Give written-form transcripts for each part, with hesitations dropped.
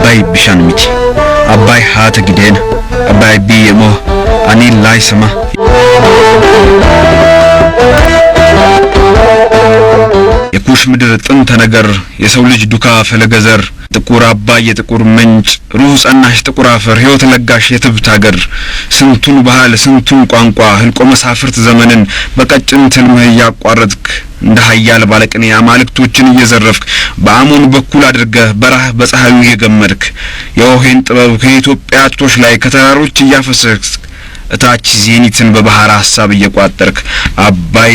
አባይ ቢሻን ሚቲ አባይ ሀተ ግዴን አባይ ቢየሞ አኒ ላይሰማ የኩሽ ምድር ጥንተ ነገር የሰው ልጅ ዱካ ፈለገዘር ጥቁር አባይ የጥቁር ምንጭ ሩህ ጸናሽ ጥቁር አፈር ሕይወት ለጋሽ የትብት ሀገር ስንቱን ባህል ስንቱን ቋንቋ ህልቆ መሳፍርት ዘመንን በቀጭን ትልምህ ያቋረጥክ እንደ ኃያል ባለቅኔ አማልክቶችን እየዘረፍክ በአሞን በኩል አድርገህ በራህ በፀሐዩ እየገመድክ የኦሄን ጥበብ ከኢትዮጵያ ጭቶች ላይ ከተራሮች እያፈሰስክ እታች ዜኒትን በባህር ሐሳብ እየቋጠርክ አባይ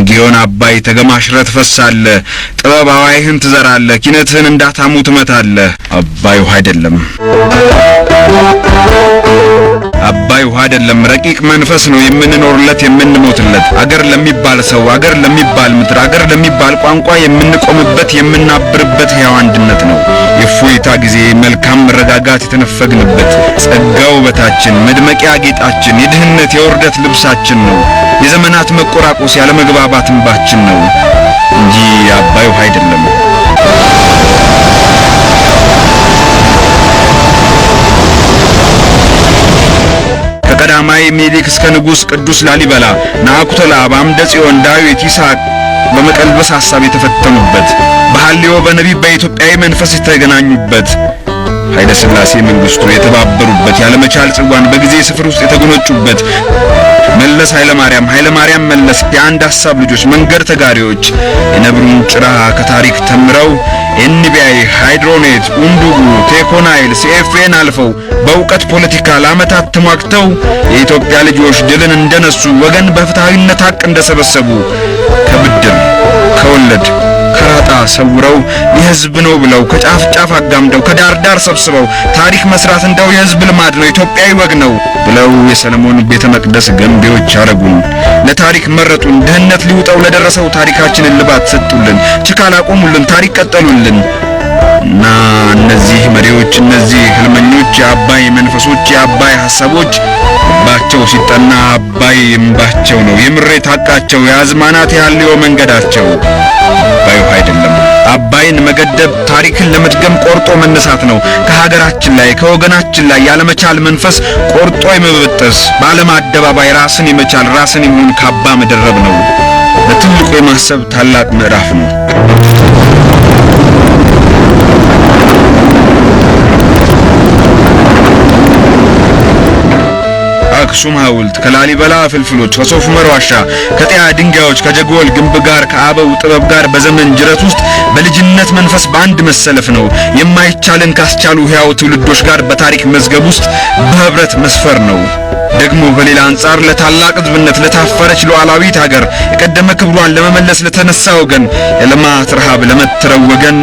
ጊዮን አባይ ተገማሽረት ፈሳለ ጥበብ አዋይህን ትዘራለ ኪነትህን እንዳታሙ ትመታለህ አባይ ውሃ አይደለም አባይ ውሃ አይደለም ረቂቅ መንፈስ ነው የምንኖርለት የምንሞትለት አገር ለሚባል ሰው አገር ለሚባል ምድር አገር ለሚባል ቋንቋ የምንቆምበት የምናብርበት ሕያው አንድነት ነው የፎይታ ጊዜ መልካም መረጋጋት የተነፈግንበት ጸጋው በታችን መድመቂያ ጌጣችን የድህነት የወርደት ልብሳችን ነው የዘመናት መቆራቆስ ያለ መግባባት እንባችን ነው እንጂ አባይ ውሃ አይደለም ከቀዳማይ ምኒልክ እስከ ንጉስ ቅዱስ ላሊበላ ናኩቶ ለአባም ደጽዮን ዳዊት ይስሐቅ በመቀልበስ ሐሳብ የተፈተኑበት በሐልዮ በነቢይ በኢትዮጵያዊ መንፈስ የተገናኙበት ኃይለ ሥላሴ መንግስቱ የተባበሩበት ያለ መቻል ጽዋን በጊዜ ስፍር ውስጥ የተጎነጩበት መለስ ኃይለ ማርያም መለስ የአንድ ሐሳብ ልጆች መንገድ ተጋሪዎች የነብሩን ጭራ ከታሪክ ተምረው ኤንቢአይ ሃይድሮኔት ኡንዱጉ ቴኮናይል ሲኤፍኤን አልፈው በእውቀት ፖለቲካ ለዓመታት ተሟግተው የኢትዮጵያ ልጆች ድልን እንደነሱ ወገን በፍትሃዊነት ሐቅ እንደሰበሰቡ ከብድር ከወለድ ከራጣ ሰውረው የህዝብ ነው ብለው ከጫፍ ጫፍ አጋምደው ከዳር ዳር ሰብስበው ታሪክ መስራት እንደው የህዝብ ልማድ ነው ኢትዮጵያዊ ወግ ነው ብለው የሰለሞን ቤተ መቅደስ ገንቢዎች አረጉን ለታሪክ መረጡን ድህነት ሊውጠው ለደረሰው ታሪካችንን ልባት ሰጡልን ችካላ ቆሙልን ታሪክ ቀጠሉልን እና እነዚህ መሪዎች እነዚህ ህልመኞች የአባይ መንፈሶች የአባይ ሐሳቦች ባቸው ሲጠና አባይ እምባቸው ነው የምሬት ሐቃቸው የአዝማናት ያለው መንገዳቸው አባይ ውሃ አይደለም አባይን መገደብ ታሪክን ለመድገም ቆርጦ መነሳት ነው ከሀገራችን ላይ ከወገናችን ላይ ያለመቻል መንፈስ ቆርጦ የመበጠስ በዓለም አደባባይ ራስን የመቻል ራስን የሚሆን ካባ መደረብ ነው በትልቁ የማሰብ ታላቅ ምዕራፍ ነው አክሱም ሐውልት ከላሊበላ ፍልፍሎች ከሶፍ ዑመር ዋሻ ከጥያ ድንጋዮች ከጀጎል ግንብ ጋር ከአበው ጥበብ ጋር በዘመን ጅረት ውስጥ በልጅነት መንፈስ በአንድ መሰለፍ ነው የማይቻልን ካስቻሉ ሕያው ትውልዶች ጋር በታሪክ መዝገብ ውስጥ በህብረት መስፈር ነው ደግሞ በሌላ አንጻር ለታላቅ ህዝብነት ለታፈረች ሉዓላዊት ሀገር የቀደመ ክብሯን ለመመለስ ለተነሳ ወገን የልማት ረሃብ ለመተረው ወገን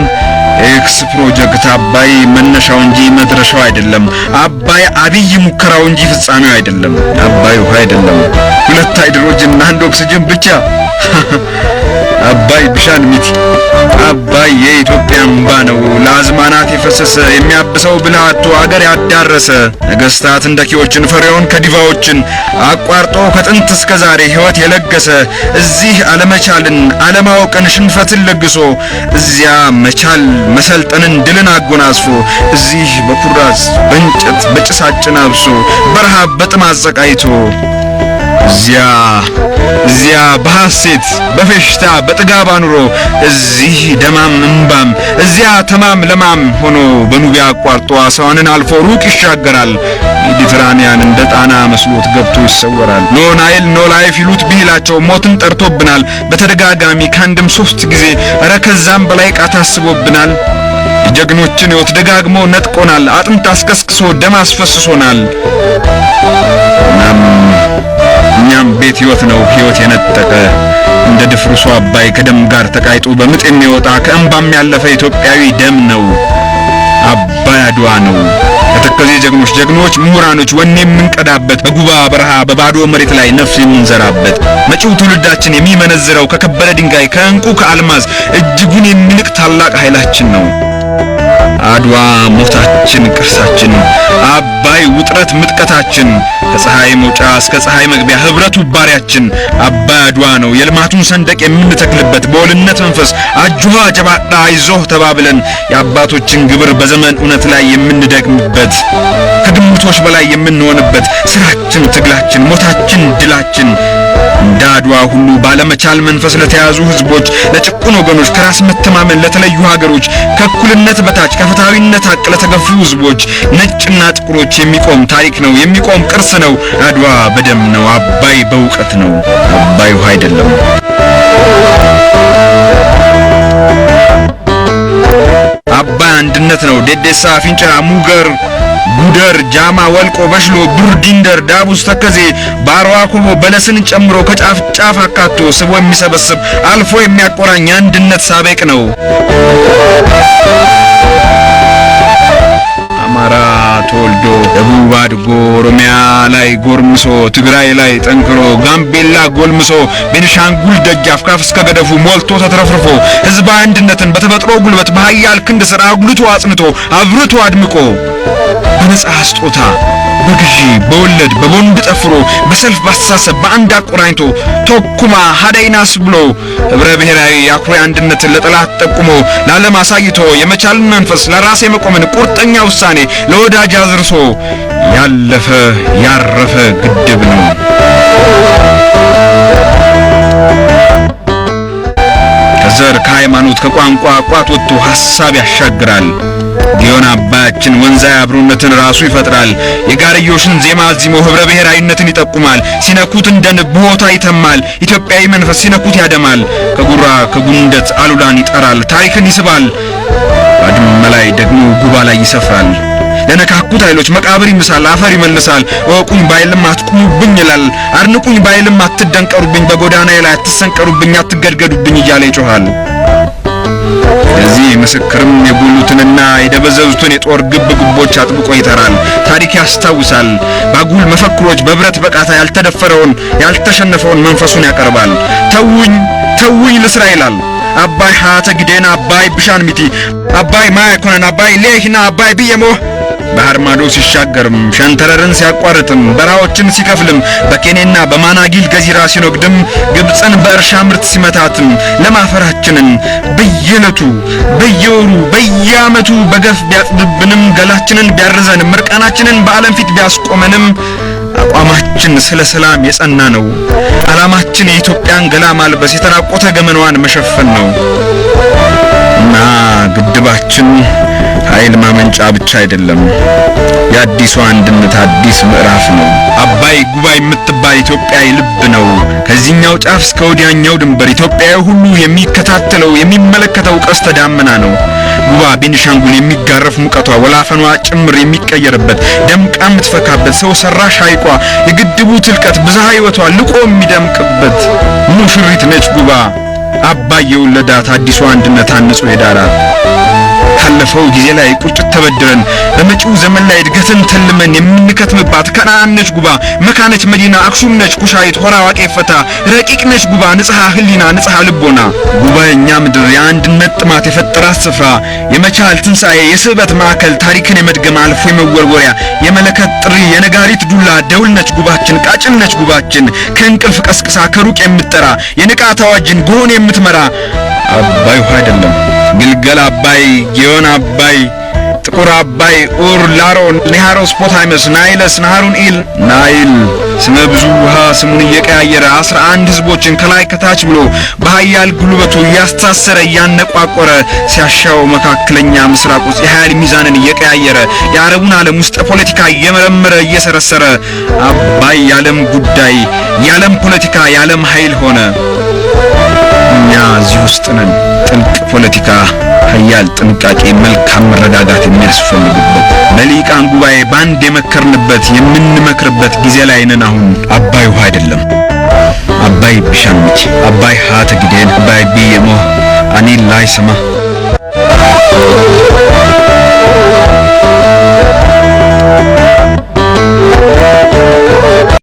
ኤክስ ፕሮጀክት አባይ መነሻው እንጂ መድረሻው አይደለም አባይ አብይ ሙከራው እንጂ ፍጻሜው አይደለም አባይ ውሃ አይደለም ሁለት ሃይድሮጅን እና አንድ ኦክሲጅን ብቻ አባይ ቢሻን ሚቲ አባይ የኢትዮጵያ እንባ ነው ለአዝማናት የፈሰሰ የሚያብሰው ብልሃቱ አገር ያዳረሰ ነገስታት እንደኪዎችን ፈርዖን ከዲቫዎችን አቋርጦ ከጥንት እስከ ዛሬ ህይወት የለገሰ እዚህ አለመቻልን አለማወቅን ሽንፈትን ለግሶ እዚያ መቻል መሰልጠንን ድልን አጎናጽፎ እዚህ በኩራዝ በእንጨት በጭሳጭን አብሶ በረሃብ በጥም አሰቃይቶ እዚያ በሐሴት በፌሽታ በጥጋብ አኑሮ እዚህ ደማም እንባም እዚያ ተማም ለማም ሆኖ በኑቢያ አቋርጦ አሳዋንን አልፎ ሩቅ ይሻገራል ሜዲትራኒያን እንደ ጣና መስሎት ገብቶ ይሰወራል ኖ ናይል ኖ ላይፍ ይሉት ቢላቸው ሞትን ጠርቶብናል በተደጋጋሚ ካንድም 3 ጊዜ ረከዛም በላይ ቃታ አስቦብናል ጀግኖችን ህይወት ደጋግሞ ነጥቆናል አጥንት አስከስክሶ ደም አስፈስሶናል እኛም ቤት ህይወት ነው ህይወት የነጠቀ እንደ ድፍርሱ አባይ ከደም ጋር ተቃይጦ በምጥ የሚወጣ ከእንባም ያለፈ ኢትዮጵያዊ ደም ነው አባይ አድዋ ነው ከተከዜ ጀግኖች ምሁራኖች ወኔ የምንቀዳበት በጉባ በረሃ በባዶ መሬት ላይ ነፍስ የምንዘራበት መጪው ትውልዳችን የሚመነዝረው ከከበረ ድንጋይ ከእንቁ ከአልማዝ እጅጉን የሚልቅ ታላቅ ኃይላችን ነው አድዋ ሞታችን ቅርሳችን፣ አባይ ውጥረት ምጥቀታችን፣ ከፀሐይ መውጫ እስከ ፀሐይ መግቢያ ህብረቱ ባሪያችን። አባይ አድዋ ነው የልማቱን ሰንደቅ የምንተክልበት፣ በወልነት መንፈስ አጅዋ ጀባዳ አይዞህ ተባብለን የአባቶችን ግብር በዘመን እውነት ላይ የምንደግምበት፣ ከግምቶች በላይ የምንሆንበት፣ ስራችን ትግላችን፣ ሞታችን ድላችን። እንደ አድዋ ሁሉ ባለመቻል መንፈስ ለተያዙ ህዝቦች፣ ለጭቁን ወገኖች፣ ከራስ መተማመን ለተለዩ ሀገሮች፣ ከእኩልነት በታች ከፍትሃዊነት ሀቅ ለተገፉ ህዝቦች፣ ነጭና ጥቁሮች የሚቆም ታሪክ ነው፣ የሚቆም ቅርስ ነው። አድዋ በደም ነው፣ አባይ በእውቀት ነው፣ አባይ ውሃ አይደለም። አባይ አንድነት ነው። ዴዴሳ፣ ፊንጫ፣ ሙገር፣ ጉደር፣ ጃማ፣ ወልቆ፣ በሽሎ፣ ዱርዲንደር፣ ዳቡስ፣ ተከዜ፣ ባሮዋ፣ ኮቦ፣ በለስን ጨምሮ ከጫፍ ጫፍ አካቶ ስቦ የሚሰበስብ አልፎ የሚያቆራኝ አንድነት ሳቤቅ ነው። አማራ ተወልዶ ደቡብ አድጎ ኦሮሚያ ላይ ጎርምሶ ትግራይ ላይ ጠንክሮ ጋምቤላ ጎልምሶ ቤንሻንጉል ደጃፍ ካፍ እስከ ገደፉ ሞልቶ ተትረፍርፎ ህዝባዊ አንድነትን በተፈጥሮ ጉልበት በኃያል ክንድ ስራ አጉልቶ አጽንቶ አብርቶ አድምቆ በነጻ ስጦታ በግዢ በወለድ በቦንድ ጠፍሮ በሰልፍ ባስተሳሰብ በአንድ አቆራኝቶ ቶኩማ ሀዳይናስ ብሎ ህብረ ብሔራዊ አኩሪ አንድነትን ለጠላት ጠቁሞ ለዓለም አሳይቶ የመቻልን መንፈስ ለራስ የመቆምን ቁርጠኛ ውሳኔ ለወዳጅ አዝርሶ ያለፈ ያረፈ ግድብ ነው። ከዘር ከሃይማኖት ከቋንቋ ቋት ወጥቶ ሐሳብ ያሻግራል። ጊዮን አባያችን ወንዛይ አብሮነትን ራሱ ይፈጥራል። የጋርዮሽን ዜማ ዚሞ ህብረ ብሔራዊነትን ይጠቁማል። ሲነኩት እንደ ንብ ሆታ ይተማል። ኢትዮጵያዊ መንፈስ ሲነኩት ያደማል። ከጉራ ከጉንደት አሉላን ይጠራል። ታሪክን ይስባል። ባድመ ላይ ደግሞ ጉባ ላይ ይሰፍራል። ለነካኩት ኃይሎች መቃብር ይምሳል፣ አፈር ይመልሳል። ወቁኝ ባይልም አትቁሙብኝ ይላል። አድንቁኝ ባይልም አትደንቀሩብኝ፣ በጎዳናዬ ላይ አትሰንቀሩብኝ፣ አትገድገዱብኝ እያለ ይጮሃል። ለዚህ ምስክርም የጎሉትንና የደበዘዙትን የጦር ግብግቦች አጥብቆ ይጠራል። ታሪክ ያስታውሳል። ባጉል መፈክሮች በብረት በቃታ ያልተደፈረውን ያልተሸነፈውን መንፈሱን ያቀርባል። ተውኝ ተውኝ ልስራ ይላል። አባይ ሀተ ግዴና አባይ ብሻን ሚቲ አባይ ማይኮነን አባይ ሌህና አባይ ቢየሞ ባህር ማዶ ሲሻገርም ሸንተረርን ሲያቋርጥም በራዎችን ሲከፍልም በኬኔና በማናጊል ገዚራ ሲኖግድም ግብፅን በእርሻ ምርት ሲመታትም ለማፈራችንን በየዕለቱ በየወሩ በየዓመቱ በገፍ ቢያጥብብንም ገላችንን ቢያርዘንም ምርቃናችንን በዓለም ፊት ቢያስቆመንም አቋማችን ስለ ሰላም የጸና ነው። ዓላማችን የኢትዮጵያን ገላ ማልበስ የተራቆተ ገመናዋን መሸፈን ነው እና ግድባችን ኃይል ማመንጫ ብቻ አይደለም፣ የአዲሱ አንድነት አዲስ ምዕራፍ ነው። አባይ ጉባ የምትባል ኢትዮጵያዊ ልብ ነው። ከዚህኛው ጫፍ እስከ ወዲያኛው ድንበር ኢትዮጵያዊ ሁሉ የሚከታተለው የሚመለከተው ቀስተ ዳመና ነው። ጉባ ቤኒሻንጉል የሚጋረፍ ሙቀቷ ወላፈኗ ጭምር የሚቀየርበት ደምቃ የምትፈካበት ሰው ሰራሽ ሐይቋ የግድቡ ትልቀት ብዝሃ ሕይወቷ ልቆ የሚደምቅበት ሙሽሪት ነች ጉባ። አባይ የወለዳት አዲሱ አንድነት አንጾ የዳራት ካለፈው ጊዜ ላይ ቁጭት ተበድረን በመጪው ዘመን ላይ እድገትን ተልመን የምንከትምባት ከነዓን ነች ጉባ። መካነች መዲና አክሱም ነች ኩሻይት ሆራ ዋቄ ፈታ ረቂቅ ነች ጉባ። ንጽሐ ህሊና ንጽሐ ልቦና ጉባ የኛ ምድር የአንድነት ጥማት የፈጠራት ስፍራ የመቻል ትንሣኤ የስዕበት ማዕከል ታሪክን የመድገም አልፎ የመወርወሪያ የመለከት ጥሪ የነጋሪት ዱላ ደውል ነች ጉባችን። ቃጭል ነች ጉባችን ከእንቅልፍ ቀስቅሳ ከሩቅ የምትጠራ የንቃት አዋጅን ጎን የምትመራ አባይ ውሃ አይደለም ግልገል አባይ ጊዮን አባይ ጥቁር አባይ ኡር ላሮን ኒሃሮስ ፖታይመስ ናይለስ ናሩን ኢል ናይል ስመ ብዙ ውሃ ስሙን እየቀያየረ 11 ህዝቦችን ከላይ ከታች ብሎ በኃያል ጉልበቱ እያስተሳሰረ እያነቋቆረ ሲያሻው መካከለኛ ምስራቅ ውስጥ የኃይል ሚዛንን እየቀያየረ የአረቡን ዓለም ውስጥ ፖለቲካ እየመረመረ እየሰረሰረ አባይ የዓለም ጉዳይ የዓለም ፖለቲካ የዓለም ኃይል ሆነ። እኛ እዚህ ውስጥ ነን። ጥልቅ ፖለቲካ ኃያል ጥንቃቄ መልካም መረጋጋት የሚያስፈልግበት በሊቃን ጉባኤ ባንድ የመከርንበት የምንመክርበት ጊዜ ላይ ነን አሁን። አባይ ውሃ አይደለም አባይ ቢሻምች አባይ ሀተ ግዴን አባይ ቢየሞ አኒል ላይ ሰማ